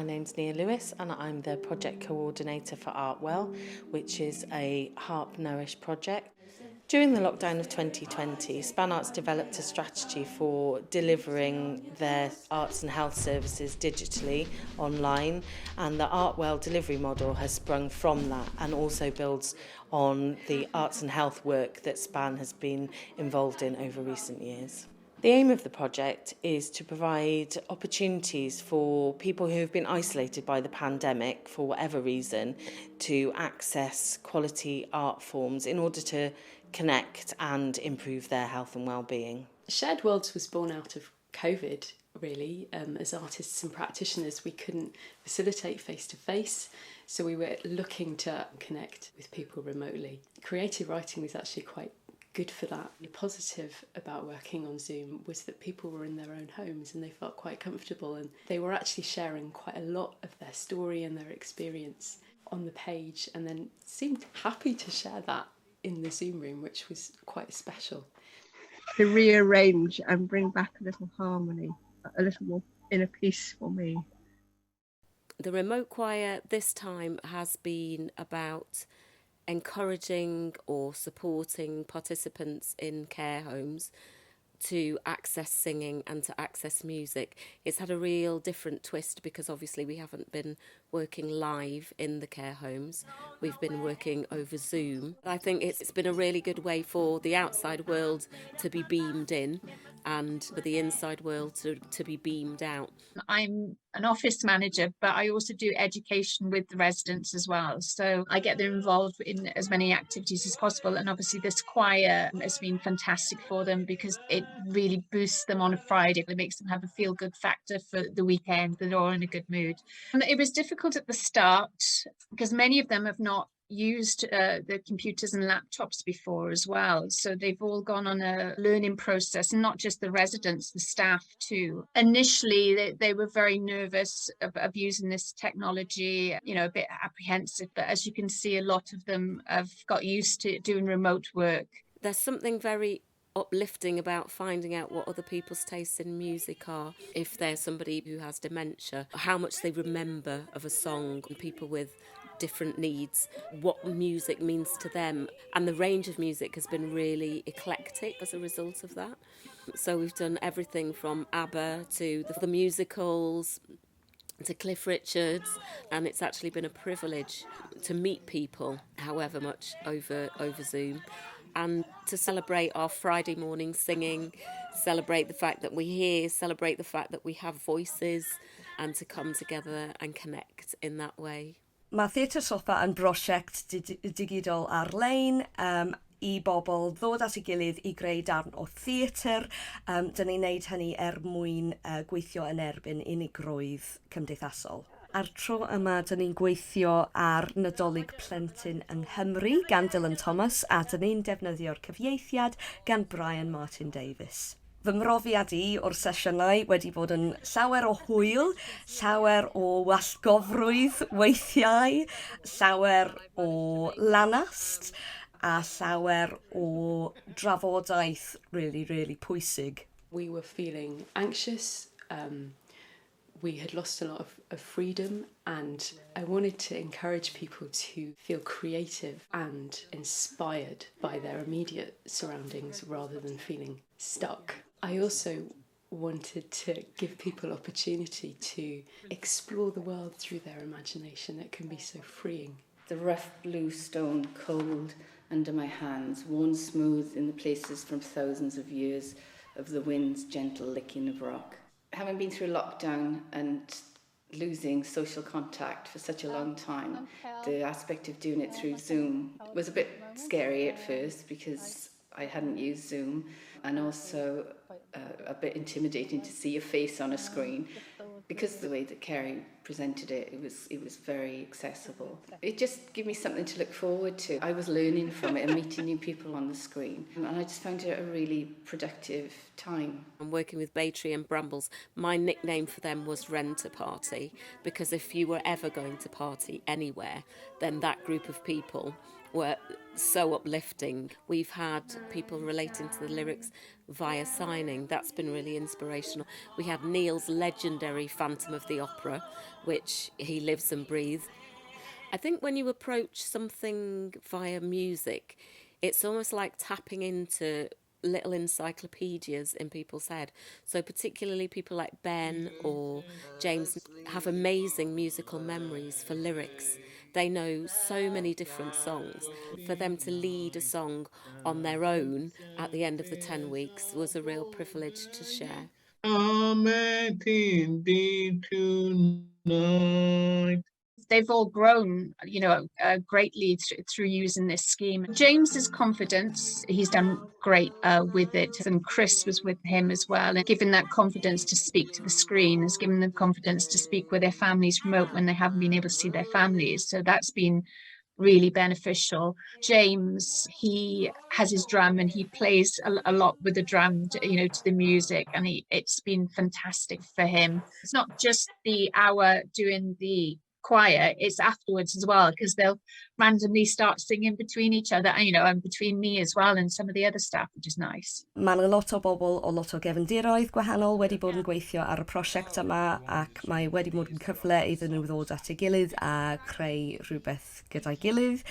My name's Nia Lewis and I'm the project coordinator for Artwell, which is a Harp Nourish project. During the lockdown of 2020, Span Arts developed a strategy for delivering their arts and health services digitally, online, and the Artwell delivery model has sprung from that and also builds on the arts and health work that Span has been involved in over recent years. The aim of the project is to provide opportunities for people who have been isolated by the pandemic for whatever reason to access quality art forms in order to connect and improve their health and well-being. Shared Worlds was born out of COVID, really. As artists and practitioners, we couldn't facilitate face-to-face, so we were looking to connect with people remotely. Creative writing was actually quite good for that. The positive about working on Zoom was that people were in their own homes and they felt quite comfortable, and they were actually sharing quite a lot of their story and their experience on the page, and then seemed happy to share that in the Zoom room, which was quite special. To rearrange and bring back a little harmony, a little more inner peace for me. The remote choir this time has been about encouraging or supporting participants in care homes to access singing and to access music. It's had a real different twist because obviously we haven't been working live in the care homes. We've been working over Zoom. I think it's been a really good way for the outside world to be beamed in and for the inside world to be beamed out. I'm an office manager, but I also do education with the residents as well. So I get them involved in as many activities as possible. And obviously this choir has been fantastic for them because it really boosts them on a Friday. It makes them have a feel-good factor for the weekend. They're all in a good mood. And it was difficult at the start because many of them have not used the computers and laptops before as well. So they've all gone on a learning process, and not just the residents, the staff too. Initially, they were very nervous of using this technology, a bit apprehensive. But as you can see, a lot of them have got used to doing remote work. There's something very uplifting about finding out what other people's tastes in music are. If there's somebody who has dementia, how much they remember of a song, and people with different needs, what music means to them. And the range of music has been really eclectic as a result of that. So we've done everything from ABBA to the musicals to Cliff Richards, and it's actually been a privilege to meet people, however much, over Zoom, and to celebrate our Friday morning singing, celebrate the fact that we're here, celebrate the fact that we have voices, and to come together and connect in that way. Mae Theatr Soffa yn brosiect digidol ar-lein i bobl ddod at ei gilydd i greu darn o theatr. Dyn ni'n neud hynny mwyn gweithio yn erbyn unigrwydd cymdeithasol. Ar tro yma, dyn ni'n gweithio ar Nadolig Plentyn yng Nghymru gan Dylan Thomas, a dyn ni'n defnyddio'r cyfieithiad gan Brian Martin Davies. Fy mrofiad i o'r sesiynau wedi bod yn llawer o hwyl, llawer o wallgofrwydd weithiau, llawer o lanast, a llawer o drafodaeth really pwysig. We were feeling anxious. We had lost a lot of freedom, and I wanted to encourage people to feel creative and inspired by their immediate surroundings rather than feeling stuck. I also wanted to give people opportunity to explore the world through their imagination. It can be so freeing. The rough blue stone cold under my hands, worn smooth in the places from thousands of years of the wind's gentle licking of rock. Having been through lockdown and losing social contact for such a long time, the aspect of doing it through Zoom was a bit scary at first because I hadn't used Zoom, and also a bit intimidating to see your face on a screen. Because of the way that Kerry presented it, it was very accessible. It just gave me something to look forward to. I was learning from it and meeting new people on the screen, and I just found it a really productive time. I'm working with Baytree and Brambles. My nickname for them was Rent a Party, because if you were ever going to party anywhere, then that group of people were so uplifting. We've had people relating to the lyrics via signing. That's been really inspirational. We had Neil's legendary Phantom of the Opera, which he lives and breathes. I think when you approach something via music, it's almost like tapping into little encyclopedias in people's head. So particularly people like Ben or James have amazing musical memories for lyrics. They know so many different songs. For them to lead a song on their own at the end of the 10 weeks was a real privilege to share. Amen be tonight. They've all grown, greatly through using this scheme. James's confidence, he's done great with it, and Chris was with him as well, and given that confidence to speak to the screen, has given them confidence to speak with their families remote when they haven't been able to see their families. So that's been really beneficial. James, he has his drum and he plays a lot with the drum, to the music, and it's been fantastic for him. It's not just the hour doing the choir, it's afterwards as well, because they'll randomly start singing between each other, and between me as well and some of the other staff, which is nice. Mae yna lot o bobl o lot o gefndiroedd gwahanol wedi bod yn gweithio ar y prosiect yma, ac mae wedi bod yn cyfle iddyn nhw ddod at ei gilydd a creu rhywbeth gyda'i gilydd.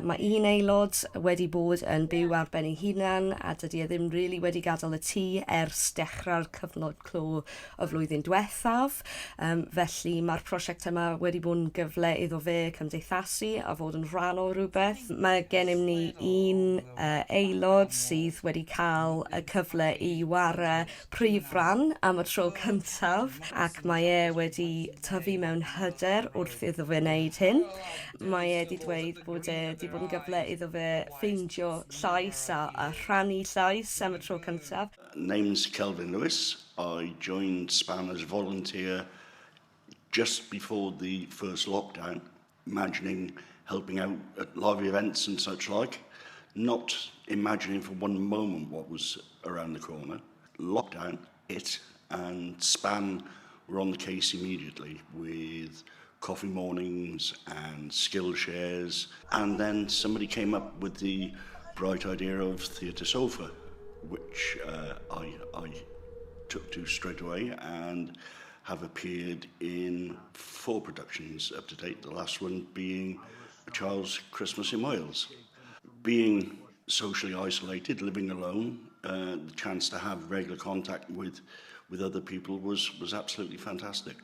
Mae un aelod wedi bod yn byw ar ben ei hunan, a dydy e ddim really wedi gadael y tŷ ers dechrau'r cyfnod clo y flwyddyn diwethaf. Felly mae'r prosiect yma wedi bod yn gyfle iddo fe cymdeithasu a fod yn rhan o rhywbeth. Mae gennym ni un aelod sydd wedi cael y cyfle i ware prif ran am y tro cyntaf, ac mae e wedi tyfu mewn hyder wrth iddo fe wneud hyn. Mae e wedi dweud bod e wedi bod yn gyfle iddo fe ffeindio llais a rhannu llais am y tro cyntaf. Name's Kelvin Lewis. I joined SPAN as volunteer just before the first lockdown, imagining helping out at live events and such like, not imagining for one moment what was around the corner. Lockdown hit, and SPAN were on the case immediately with coffee mornings and skill shares, and then somebody came up with the bright idea of Theatr Soffa, which I took to straight away and have appeared in 4 productions up to date, the last one being A Child's Christmas in Wales. Being socially isolated, living alone, the chance to have regular contact with other people was absolutely fantastic.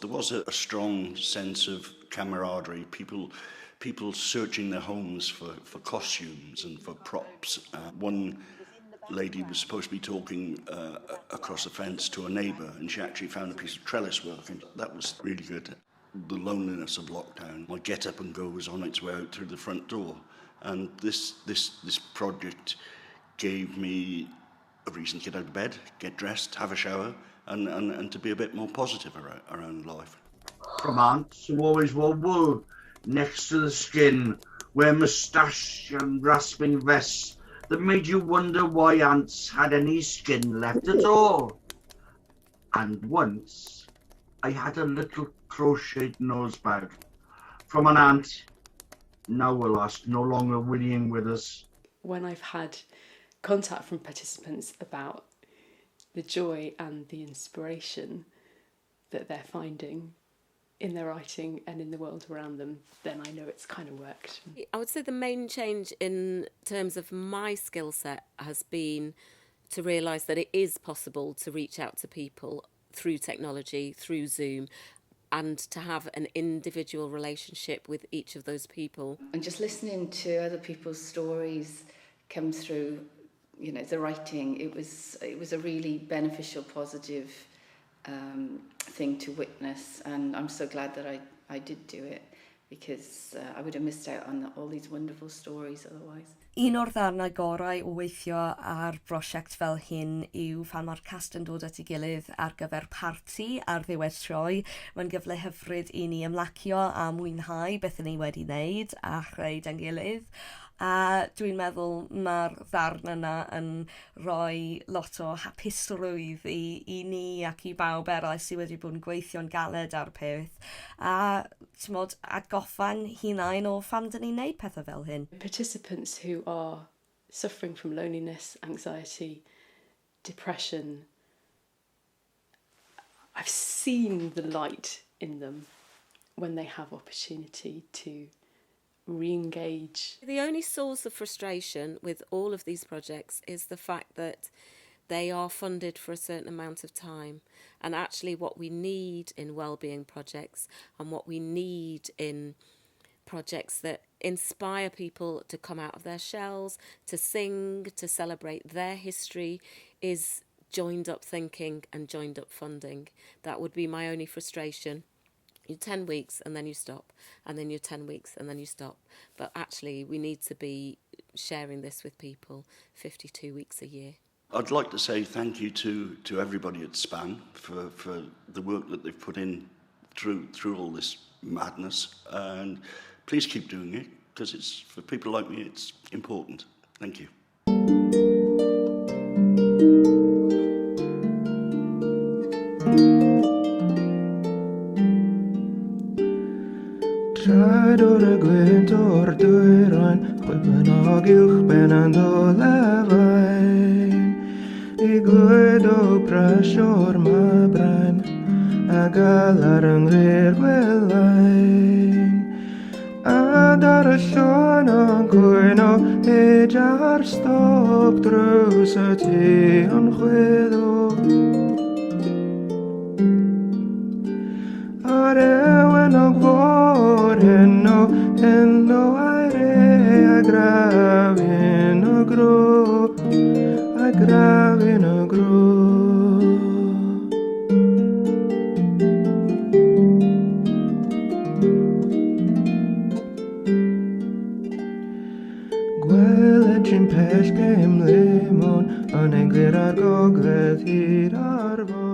There was a strong sense of camaraderie, people searching their homes for costumes and for props. One lady was supposed to be talking across the fence to a neighbour, and she actually found a piece of trellis work, and that was really good. The loneliness of lockdown, my get up and go was on its way out through the front door, and this project gave me a reason to get out of bed, get dressed, have a shower, and to be a bit more positive around life. From ants who always wore wool next to the skin, wear moustache and rasping vests that made you wonder why ants had any skin left at all. And once I had a little crocheted nosebag from an ant, now alas, no longer whinnying with us. When I've had contact from participants about the joy and the inspiration that they're finding in their writing and in the world around them, then I know it's kind of worked. I would say the main change in terms of my skill set has been to realise that it is possible to reach out to people through technology, through Zoom, and to have an individual relationship with each of those people. And just listening to other people's stories come through, the writing, it was a really beneficial, positive thing to witness, and I'm so glad that I did do it, because I would have missed out on all these wonderful stories otherwise. Un o'r ddarnau gorau o weithio ar brosiect fel hyn yw pan mae'r cast yn dod at ei gilydd ar gyfer parti ar ddiwedd sioe. Mae'n gyfle hyfryd i ni ymlacio a mwynhau beth ni wedi wneud a chreu da'n gilydd. A dwi'n meddwl mae'r ddarn yna yn rhoi lot o hapusrwydd i ni ac i bawb eraill sydd wedi bod yn gweithio'n galed ar peth. A atgoffa'n hunain o pham dyn ni'n neud pethau fel hyn. Participants who are suffering from loneliness, anxiety, depression, I've seen the light in them when they have opportunity to re-engage. The only source of frustration with all of these projects is the fact that they are funded for a certain amount of time. And actually what we need in wellbeing projects and what we need in projects that inspire people to come out of their shells, to sing, to celebrate their history is joined up thinking and joined up funding. That would be my only frustration. You're 10 weeks and then you stop, and then you're 10 weeks and then you stop. But actually we need to be sharing this with people 52 weeks a year. I'd like to say thank you to everybody at SPAN for the work that they've put in through all this madness, and please keep doing it, because it's, for people like me, it's important. Thank you. Tradwr y gwynt o'r dwyrain, chwilpanog uwch ben and o lefain. I glwyd o prasio'r mabrain, a galar yng nghyr gwelain. A dar y llon o'n gwyn o hyd ar stop drws y tu o'n chwyddo. Ar ewen o gwor heno aire a grafin o gro, a grafin o gro. Gweled trin pell gem lemon, yn englir ar gogledd hyd ar fo.